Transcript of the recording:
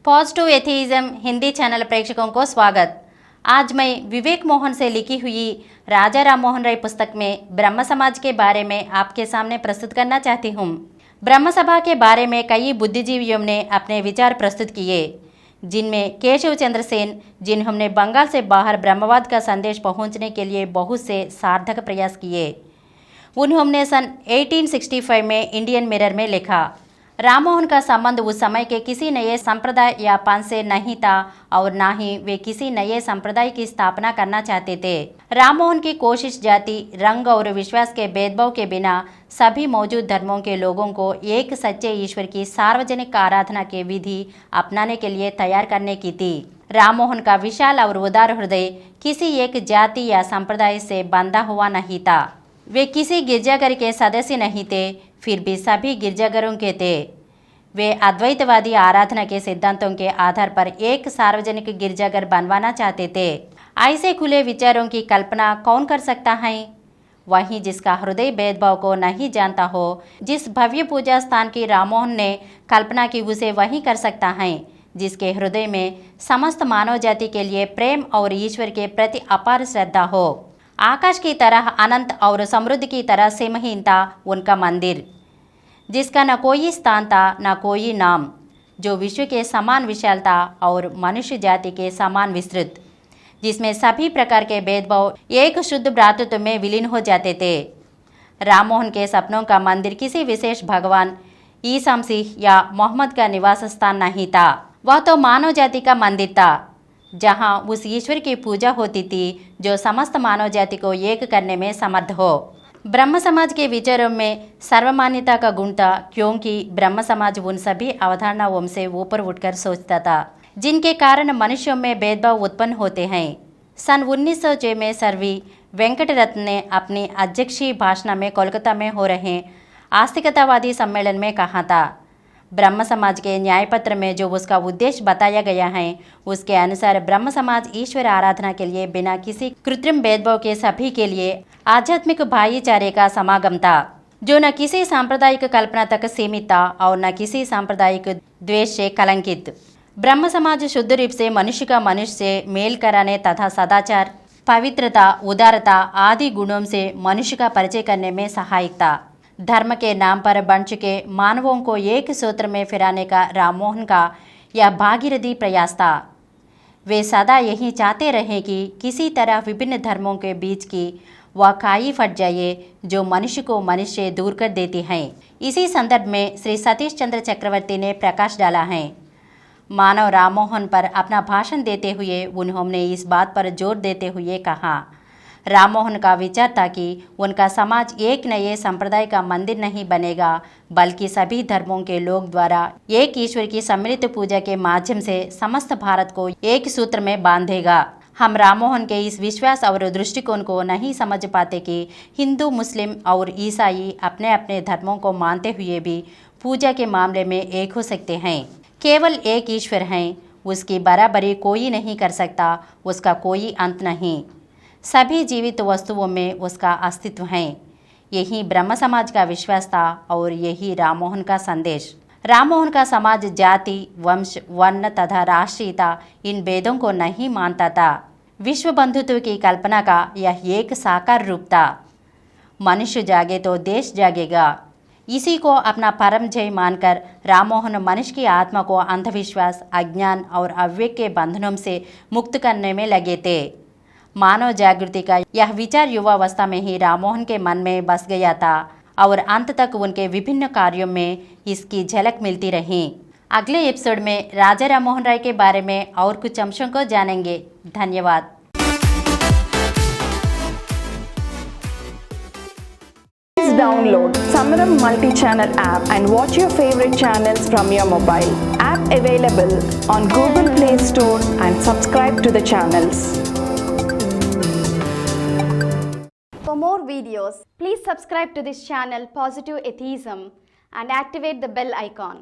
Positive atheism Hindi channel प्रेक्षकों को स्वागत। आज मैं विवेक मोहन से लिखी हुई राजा राम मोहन राय पुस्तक में ब्रह्म समाज के बारे में आपके सामने प्रस्तुत करना चाहती हूँ। ब्रह्म सभा के बारे में कई बुद्धिजीवियों ने अपने विचार प्रस्तुत किए, जिनमें केशव चंद्र सेन, जिन्होंने बंगाल से बाहर ब्रह्मवाद का संदेश पहुँचने के लिए बहुत से सार्थक प्रयास किए। उन्होंने सन 1865 में इंडियन मिरर में लिखा, राममोहन का संबंध उस समय के किसी नए संप्रदाय या पंथ से नहीं था और न ही वे किसी नए संप्रदाय की स्थापना करना चाहते थे। राममोहन की कोशिश जाति, रंग और विश्वास के भेदभाव के बिना सभी मौजूद धर्मों के लोगों को एक सच्चे ईश्वर की सार्वजनिक आराधना के विधि अपनाने के लिए तैयार करने की थी। राममोहन का विशाल और उदार हृदय किसी एक जाति या संप्रदाय से बंधा हुआ नहीं था। वे किसी गिरजाघर के सदस्य नहीं थे, फिर भी सभी गिरजाघरों के थे। वे अद्वैतवादी आराधना के सिद्धांतों के आधार पर एक सार्वजनिक गिरजाघर बनवाना चाहते थे। ऐसे खुले विचारों की कल्पना कौन कर सकता है? वही जिसका हृदय भेदभाव को नहीं जानता हो। जिस भव्य पूजा स्थान की राममोहन ने कल्पना की, उसे वही कर सकता है जिसके हृदय में समस्त मानव जाति के लिए प्रेम और ईश्वर के प्रति अपार श्रद्धा हो। आकाश की तरह अनंत और समृद्धि की तरह सीमहीन था उनका मंदिर, जिसका न कोई स्थान था न कोई नाम, जो विश्व के समान विशाल था और मनुष्य जाति के समान विस्तृत, जिसमें सभी प्रकार के भेदभाव एक शुद्ध भ्रातृत्व में विलीन हो जाते थे। राममोहन के सपनों का मंदिर किसी विशेष भगवान ईसा मसीह या मोहम्मद का निवास स्थान नहीं था। वह तो मानव जाति का मंदिर था, जहां उस ईश्वर की पूजा होती थी जो समस्त मानव जाति को एक करने में समर्थ हो। ब्रह्म समाज के विचारों में सर्वमान्यता का गुण था, क्योंकि ब्रह्म समाज उन सभी अवधारणाओं से ऊपर उठकर सोचता था जिनके कारण मनुष्यों में भेदभाव उत्पन्न होते हैं। सन 1906 में सर वी वेंकटरत्न ने अपनी अध्यक्षीय भाषण में कोलकाता में हो रहे आस्तिकतावादी सम्मेलन में कहा था, ब्रह्म समाज के न्याय पत्र में जो उसका उद्देश्य बताया गया है, उसके अनुसार ब्रह्म समाज ईश्वर आराधना के लिए बिना किसी कृत्रिम भेदभाव के सभी के लिए आध्यात्मिक भाईचारे का समागम था, जो न किसी सांप्रदायिक कल्पना तक सीमित था और न किसी सांप्रदायिक द्वेष से कलंकित। ब्रह्म समाज शुद्ध रूप से मनुष्य का मनुष्य से मेल कराने तथा सदाचार, पवित्रता, उदारता आदि गुणों से मनुष्य का परिचय करने में सहायक था। धर्म के नाम पर बन चुके मानवों को एक सूत्र में फिराने का राममोहन का यह भागीरथी प्रयास था। वे सदा यही चाहते रहे कि किसी तरह विभिन्न धर्मों के बीच की वह खाई फट जाए जो मनुष्य को मनुष्य से दूर कर देती है। इसी संदर्भ में श्री सतीश चंद्र चक्रवर्ती ने प्रकाश डाला है। मानव राममोहन पर अपना भाषण देते हुए उन्होंने इस बात पर जोर देते हुए कहा, राममोहन का विचार था कि उनका समाज एक नए संप्रदाय का मंदिर नहीं बनेगा, बल्कि सभी धर्मों के लोग द्वारा एक ईश्वर की सम्मिलित पूजा के माध्यम से समस्त भारत को एक सूत्र में बांधेगा। हम राममोहन के इस विश्वास और दृष्टिकोण को नहीं समझ पाते कि हिंदू, मुस्लिम और ईसाई अपने अपने धर्मों को मानते हुए भी पूजा के मामले में एक हो सकते हैं। केवल एक ईश्वर है, उसकी बराबरी कोई नहीं कर सकता, उसका कोई अंत नहीं। सभी जीवित वस्तुओं में उसका अस्तित्व है। यही ब्रह्म समाज का विश्वास था और यही राममोहन का संदेश। राममोहन का समाज जाति, वंश, वर्ण तथा राष्ट्रीयता इन भेदों को नहीं मानता था। विश्व बंधुत्व की कल्पना का यह एक साकार रूप था। मनुष्य जागे तो देश जागेगा। इसी को अपना परम जय मानकर राममोहन मनुष्य की आत्मा को अंधविश्वास, अज्ञान और अविवेक के बंधनों से मुक्त करने में लगे थे। मानव जागृति का यह विचार युवावस्था में ही राममोहन के मन में बस गया था और अंत तक उनके विभिन्न कार्यों में इसकी झलक मिलती रही। अगले एपिसोड में राजा राम मोहन राय के बारे में और कुछ अंशों को जानेंगे। धन्यवाद। Please download Samaram multi-channel app and watch your favorite channels from your mobile. App available on Google Play Store and subscribe to the channels. For more videos, please subscribe to this channel Positive Atheism and activate the bell icon.